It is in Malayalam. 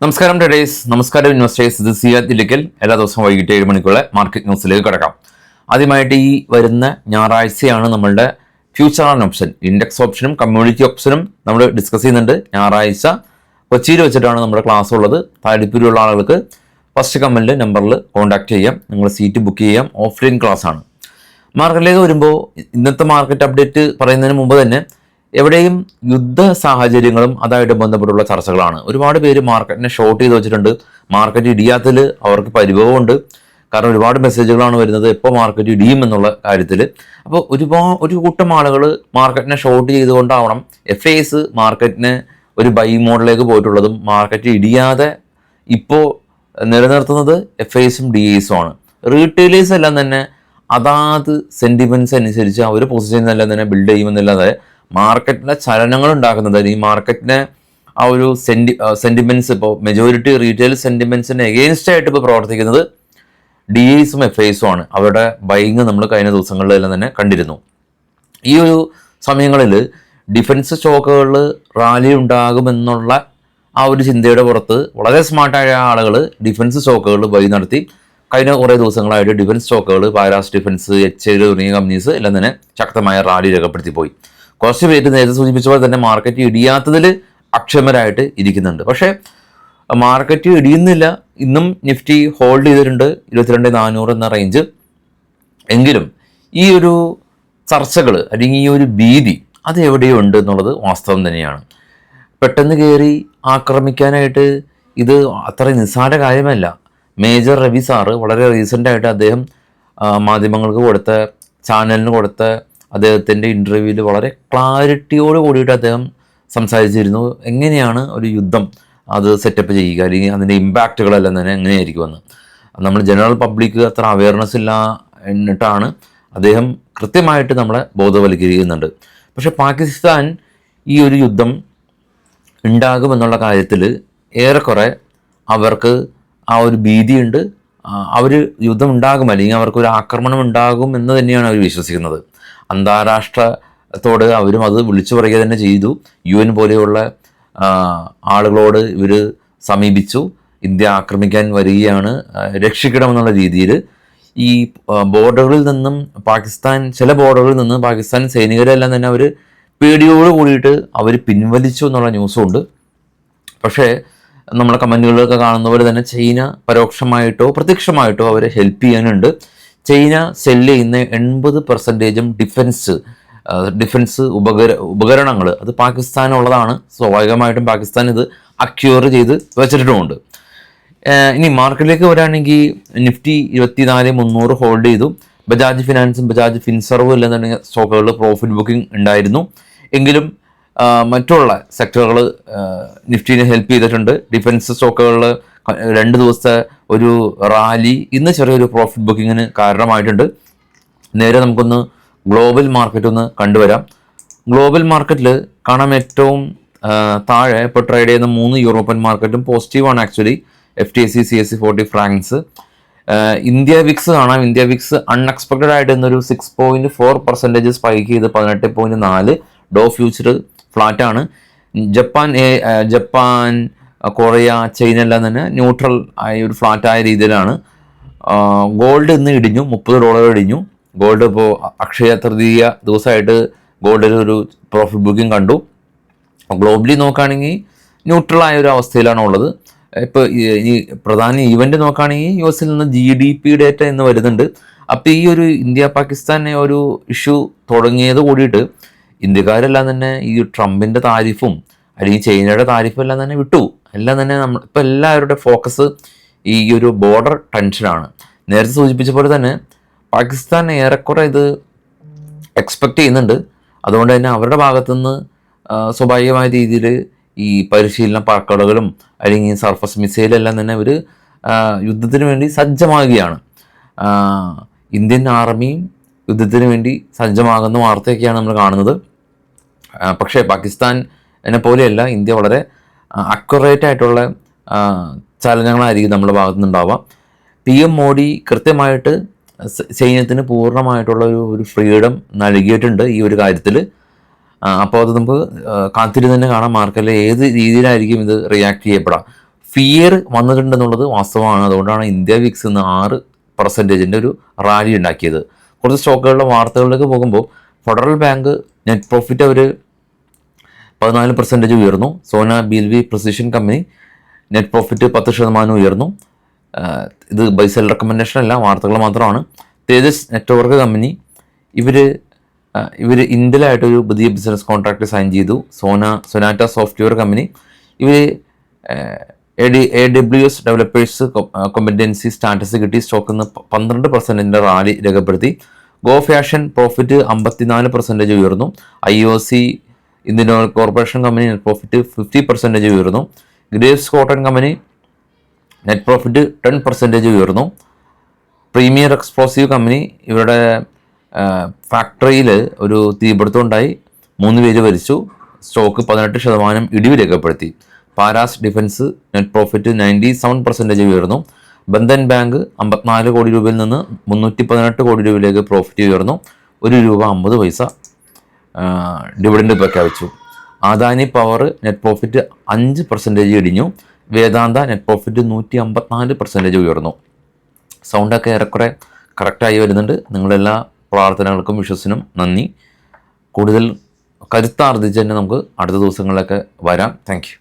നമസ്കാരം ട്രേഡേഴ്സ്, നമസ്കാരം ഇൻവെസ്റ്റേഴ്സ്. ഇത് സിയാദ് ഇല്ലിക്കൽ. എല്ലാ ദിവസവും വൈകിട്ട് 7 മണിക്കുള്ള മാർക്കറ്റ് ന്യൂസിലേക്ക് കിടക്കാം. ആദ്യമായിട്ട് ഈ വരുന്ന ഞായറാഴ്ചയാണ് നമ്മളുടെ ഫ്യൂച്ചർ ആൻഡ് ഓപ്ഷൻ, ഇൻഡെക്സ് ഓപ്ഷനും കമ്മ്യൂണിറ്റി ഓപ്ഷനും നമ്മൾ ഡിസ്കസ് ചെയ്യുന്നുണ്ട്. ഞായറാഴ്ച കൊച്ചിയിൽ വെച്ചിട്ടാണ് നമ്മുടെ ക്ലാസ് ഉള്ളത്. താല്പര്യമുള്ള ആളുകൾക്ക് ഫസ്റ്റ് കമൻറ്റ് നമ്പറിൽ കോൺടാക്ട് ചെയ്യാം. നിങ്ങൾ സീറ്റ് ബുക്ക് ചെയ്യാം. ഓഫ്ലൈൻ ക്ലാസ് ആണ്. മാർക്കറ്റിലേക്ക് വരുമ്പോൾ ഇന്നത്തെ മാർക്കറ്റ് അപ്ഡേറ്റ് പറയുന്നതിന് മുമ്പ് തന്നെ എവിടെയും യുദ്ധ സാഹചര്യങ്ങളും അതായിട്ട് ബന്ധപ്പെട്ടുള്ള ചർച്ചകളാണ്. ഒരുപാട് പേര് മാർക്കറ്റിനെ ഷോർട്ട് ചെയ്ത് വെച്ചിട്ടുണ്ട്. മാർക്കറ്റ് ഇടിയാത്തിൽ അവർക്ക് പരിഭവമുണ്ട്. കാരണം ഒരുപാട് മെസ്സേജുകളാണ് വരുന്നത് എപ്പോൾ മാർക്കറ്റ് ഇടിയും എന്നുള്ള കാര്യത്തിൽ. അപ്പോൾ ഒരു കൂട്ടം ആളുകൾ മാർക്കറ്റിനെ ഷോർട്ട് ചെയ്തുകൊണ്ടാവണം FIs മാർക്കറ്റിനെ ഒരു ബൈ മോഡിലേക്ക് പോയിട്ടുള്ളതും മാർക്കറ്റ് ഇടിയാതെ ഇപ്പോൾ നിലനിർത്തുന്നത് FIsഉം DIsഉം ആണ്. റീറ്റെയിലേഴ്സ് എല്ലാം തന്നെ അതാത് സെൻറ്റിമെൻറ്റ്സ് അനുസരിച്ച് ആ ഒരു പൊസിഷനിലെല്ലാം തന്നെ ബിൽഡ് ചെയ്യുമെന്നല്ലാതെ മാർക്കറ്റിലെ ചലനങ്ങൾ ഉണ്ടാക്കുന്നത്, ഈ മാർക്കറ്റിനെ ആ ഒരു സെൻറ്റിമെൻറ്റ്സ് ഇപ്പോൾ മെജോറിറ്റി റീറ്റെയിൽ സെൻറ്റിമെൻറ്റ്സിന് എഗെയിൻസ്റ്റ് ആയിട്ട് ഇപ്പോൾ പ്രവർത്തിക്കുന്നത് DIsഉം FIsഉം ആണ്. അവരുടെ ബൈങ് നമ്മൾ കഴിഞ്ഞ ദിവസങ്ങളിലെല്ലാം തന്നെ കണ്ടിരുന്നു. ഈ ഒരു സമയങ്ങളിൽ ഡിഫൻസ് സ്റ്റോക്കുകളിൽ റാലി ഉണ്ടാകുമെന്നുള്ള ആ ഒരു ചിന്തയുടെ പുറത്ത് വളരെ സ്മാർട്ടായ ആളുകൾ ഡിഫൻസ് സ്റ്റോക്കുകളിൽ ബൈ നടത്തി. കഴിഞ്ഞ കുറേ ദിവസങ്ങളായിട്ട് ഡിഫൻസ് സ്റ്റോക്കുകൾ, പാരാസ് ഡിഫൻസ്, HCL തുടങ്ങിയ കമ്പനീസ് എല്ലാം തന്നെ ശക്തമായ റാലി രേഖപ്പെടുത്തി പോയി. കുറച്ച് പേര് നേരത്തെ സൂചിപ്പിച്ച പോലെ തന്നെ മാർക്കറ്റ് ഇടിയാത്തതിൽ അക്ഷമരായിട്ട് ഇരിക്കുന്നുണ്ട്. പക്ഷേ മാർക്കറ്റ് ഇടിയുന്നില്ല. ഇന്നും നിഫ്റ്റി ഹോൾഡ് ചെയ്തിട്ടുണ്ട് 22,400 എന്ന റേഞ്ച്. എങ്കിലും ഈ ഒരു ചർച്ചകൾ അല്ലെങ്കിൽ ഈ ഒരു ഭീതി അത് എവിടെയുണ്ട് എന്നുള്ളത് വാസ്തവം തന്നെയാണ്. പെട്ടെന്ന് കയറി ആക്രമിക്കാനായിട്ട് ഇത് അത്ര നിസ്സാര കാര്യമല്ല. മേജർ രവി സാറ് വളരെ റീസെൻ്റായിട്ട് അദ്ദേഹം മാധ്യമങ്ങൾക്ക് കൊടുത്ത, ചാനലിന് കൊടുത്ത അദ്ദേഹത്തിൻ്റെ ഇൻ്റർവ്യൂവിൽ വളരെ ക്ലാരിറ്റിയോട് കൂടിയിട്ട് അദ്ദേഹം സംസാരിച്ചിരുന്നു. എങ്ങനെയാണ് ഒരു യുദ്ധം അത് സെറ്റപ്പ് ചെയ്യുക, അല്ലെങ്കിൽ അതിൻ്റെ ഇമ്പാക്റ്റുകളെല്ലാം തന്നെ എങ്ങനെയായിരിക്കുമെന്ന്. നമ്മൾ ജനറൽ പബ്ലിക് അത്ര അവയർനെസ് ഇല്ല എന്നിട്ടാണ് അദ്ദേഹം കൃത്യമായിട്ട് നമ്മളെ ബോധവൽക്കരിക്കുന്നുണ്ട്. പക്ഷെ പാകിസ്ഥാൻ ഈ ഒരു യുദ്ധം ഉണ്ടാകുമെന്നുള്ള കാര്യത്തിൽ ഏറെക്കുറെ അവർക്ക് ആ ഒരു ഭീതിയുണ്ട്. അവർ യുദ്ധം ഉണ്ടാകും, അല്ലെങ്കിൽ അവർക്കൊരു ആക്രമണം ഉണ്ടാകും എന്ന് തന്നെയാണ് അവർ വിശ്വസിക്കുന്നത്. അന്താരാഷ്ട്രത്തോട് അവരും അത് വിളിച്ചു പറയുക തന്നെ ചെയ്തു. UN പോലെയുള്ള ആളുകളോട് ഇവർ സമീപിച്ചു. ഇന്ത്യ ആക്രമിക്കാൻ വരികയാണ്, രക്ഷിക്കണമെന്നുള്ള രീതിയിൽ. ഈ ബോർഡറുകളിൽ നിന്നും ചില ബോർഡറുകളിൽ നിന്ന് പാകിസ്ഥാൻ സൈനികരെല്ലാം തന്നെ അവർ പേടിയോട് കൂടിയിട്ട് അവർ പിൻവലിച്ചു എന്നുള്ള ന്യൂസും ഉണ്ട്. പക്ഷേ നമ്മളെ കമൻറ്റുകളിലൊക്കെ കാണുന്ന പോലെ തന്നെ ചൈന പരോക്ഷമായിട്ടോ പ്രത്യക്ഷമായിട്ടോ അവരെ ഹെൽപ്പ് ചെയ്യാനുണ്ട്. ചൈന സെല്ല് ചെയ്യുന്ന 80% ഡിഫൻസ് ഉപകരണങ്ങൾ അത് പാകിസ്ഥാനുള്ളതാണ്. സ്വാഭാവികമായിട്ടും പാകിസ്ഥാൻ ഇത് അക്യൂർ ചെയ്ത് വെച്ചിട്ടുമുണ്ട്. ഇനി മാർക്കറ്റിലേക്ക് വരികയാണെങ്കിൽ നിഫ്റ്റി 24,300 ഹോൾഡ് ചെയ്തു. ബജാജ് ഫിനാൻസും ബജാജ് ഫിൻസർവും എല്ലാം തന്നെ സ്റ്റോക്കുകളിൽ പ്രോഫിറ്റ് ബുക്കിംഗ് ഉണ്ടായിരുന്നു. എങ്കിലും മറ്റുള്ള സെക്ടറുകൾ നിഫ്റ്റിനെ ഹെൽപ്പ് ചെയ്തിട്ടുണ്ട്. ഡിഫൻസ് സ്റ്റോക്കുകളിൽ 2 ദിവസത്തെ ഒരു റാലി ഇന്ന് ചെറിയൊരു പ്രോഫിറ്റ് ബുക്കിങ്ങിന് കാരണമായിട്ടുണ്ട്. നേരെ നമുക്കൊന്ന് ഗ്ലോബൽ മാർക്കറ്റ് ഒന്ന് കണ്ടുവരാം. ഗ്ലോബൽ മാർക്കറ്റിൽ കാണാൻ ഏറ്റവും താഴെ ഇപ്പോൾ ട്രേഡ് ചെയ്യുന്ന 3 യൂറോപ്യൻ മാർക്കറ്റും പോസിറ്റീവാണ്. ആക്ച്വലി FTSE CAC 40 ഫ്രാങ്ക്സ്. ഇന്ത്യ വിക്സ് കാണാം. ഇന്ത്യ വിക്സ് അൺഎക്സ്പെക്റ്റഡ് ആയിട്ട് ഇന്നൊരു 6.4% സ്പൈക്ക് ചെയ്ത് 18.4. ഡോ ഫ്യൂച്ചർ ഫ്ലാറ്റാണ്. ജപ്പാൻ, കൊറിയ, ചൈന എല്ലാം തന്നെ ന്യൂട്രൽ ആയ ഒരു ഫ്ലാറ്റായ രീതിയിലാണ്. ഗോൾഡ് ഇന്ന് ഇടിഞ്ഞു, $30 ഇടിഞ്ഞു. ഗോൾഡ് ഇപ്പോൾ അക്ഷയ തൃതീയ ദിവസമായിട്ട് ഗോൾഡിൽ ഒരു പ്രോഫിറ്റ് ബുക്കിംഗ് കണ്ടു. ഗ്ലോബലി നോക്കുകയാണെങ്കിൽ ന്യൂട്രലായ ഒരു അവസ്ഥയിലാണ് ഉള്ളത്. ഇപ്പോൾ ഈ പ്രധാന ഈവൻ്റ് നോക്കുകയാണെങ്കിൽ US നിന്ന് GDP ഡേറ്റ ഇന്ന് വരുന്നുണ്ട്. അപ്പോൾ ഈ ഒരു ഇന്ത്യ പാകിസ്ഥാനെ ഒരു ഇഷ്യൂ തുടങ്ങിയത് കൂടിയിട്ട് ഇന്ത്യക്കാരെല്ലാം തന്നെ ഈ ട്രംപിൻ്റെ താരിഫും അല്ലെങ്കിൽ ചൈനയുടെ താരിഫും എല്ലാം തന്നെ വിട്ടു. എല്ലാം തന്നെ ഇപ്പോൾ എല്ലാവരുടെ ഫോക്കസ് ഈ ഒരു ബോർഡർ ടെൻഷനാണ്. നേരത്തെ സൂചിപ്പിച്ച പോലെ തന്നെ പാകിസ്ഥാൻ ഏറെക്കുറെ ഇത് എക്സ്പെക്റ്റ് ചെയ്യുന്നുണ്ട്. അതുകൊണ്ട് തന്നെ അവരുടെ ഭാഗത്തുനിന്ന് സ്വാഭാവികമായ രീതിയിൽ ഈ പരിശീലന പറക്കടകളും അല്ലെങ്കിൽ സർഫസ് മിസൈലെല്ലാം തന്നെ അവർ യുദ്ധത്തിന് വേണ്ടി സജ്ജമാകുകയാണ്. ഇന്ത്യൻ ആർമിയും യുദ്ധത്തിന് വേണ്ടി സജ്ജമാകുന്ന വാർത്തയൊക്കെയാണ് നമ്മൾ കാണുന്നത്. പക്ഷേ പാകിസ്ഥാനെ പോലെയല്ല ഇന്ത്യ വളരെ അക്യുറേറ്റ് ആയിട്ടുള്ള ചലനങ്ങളായിരിക്കും നമ്മുടെ ഭാഗത്തുനിന്നുണ്ടാവുക. PM മോഡി കൃത്യമായിട്ട് സൈന്യത്തിന് പൂർണ്ണമായിട്ടുള്ള ഒരു ഫ്രീഡം നൽകിയിട്ടുണ്ട് ഈ ഒരു കാര്യത്തിൽ. അപ്പോൾ അത് നമുക്ക് കാത്തിരുന്ന് തന്നെ കാണാം മാർക്കറ്റിൽ ഏത് രീതിയിലായിരിക്കും ഇത് റിയാക്ട് ചെയ്യപ്പെടാം. ഫിയർ വന്നിട്ടുണ്ടെന്നുള്ളത് വാസ്തവമാണ്. അതുകൊണ്ടാണ് ഇന്ത്യ വിക്സ് ഇന്ന് 6% ഒരു റാലി ഉണ്ടാക്കിയത്. കുറച്ച് സ്റ്റോക്കുകളുടെ വാർത്തകളിലേക്ക് പോകുമ്പോൾ ഫെഡറൽ ബാങ്ക് നെറ്റ് പ്രോഫിറ്റ് അവർ 14% ഉയർന്നു. സോന ബിൽവി പ്രിസിഷൻ കമ്പനി നെറ്റ് പ്രോഫിറ്റ് 10% ഉയർന്നു. ഇത് ബൈ സെൽ റെക്കമെൻഡേഷൻ അല്ല, വാർത്തകൾ മാത്രമാണ്. തേജസ് നെറ്റ്വർക്ക് കമ്പനി ഇവർ ഇന്ത്യയിലായിട്ടൊരു പുതിയ ബിസിനസ് കോൺട്രാക്ട് സൈൻ ചെയ്തു. സൊനാറ്റ സോഫ്റ്റ്വെയർ കമ്പനി ഇവർ AWS ഡെവലപ്പേഴ്സ് കോമ്പറ്റൻസി സ്റ്റാറ്റസ് കിട്ടി. സ്റ്റോക്കിൽ നിന്ന് 12% റാലി രേഖപ്പെടുത്തി. ഗോ ഫാഷൻ പ്രോഫിറ്റ് 54% ഉയർന്നു. IOC Indian oil corporation company net profit 50% ഉയർന്നു. Graves cotton company net profit 10% ഉയർന്നു. പ്രീമിയർ എക്സ്പ്ലോസീവ് കമ്പനി ഇവരുടെ ഫാക്ടറിയിൽ ഒരു തീപിടുത്തം ഉണ്ടായി, 3 പേര് മരിച്ചു. സ്റ്റോക്ക് 18% ഇടിവ് രേഖപ്പെടുത്തി. പാരാസ് ഡിഫൻസ് നെറ്റ് പ്രോഫിറ്റ് 97% ഉയർന്നു. ബന്ധൻ ബാങ്ക് 54 കോടി രൂപയിൽ നിന്ന് 318 കോടി രൂപയിലേക്ക് പ്രോഫിറ്റ് ഉയർന്നു. ₹1.50 ഡിവിഡൻഡ് പ്രഖ്യാപിച്ചു. അദാനി പവർ നെറ്റ് പ്രോഫിറ്റ് 5% ഇടിഞ്ഞു. വേദാന്ത നെറ്റ് പ്രോഫിറ്റ് 154% ഉയർന്നു. സൗണ്ടൊക്കെ ഏറെക്കുറെ കറക്റ്റായി വരുന്നുണ്ട്. നിങ്ങളെല്ലാ പ്രാർത്ഥനകൾക്കും വിശ്വസിനും നന്ദി. കൂടുതൽ കരുത്താർജിച്ച് തന്നെ നമുക്ക് അടുത്ത ദിവസങ്ങളിലൊക്കെ വരാം. Thank you.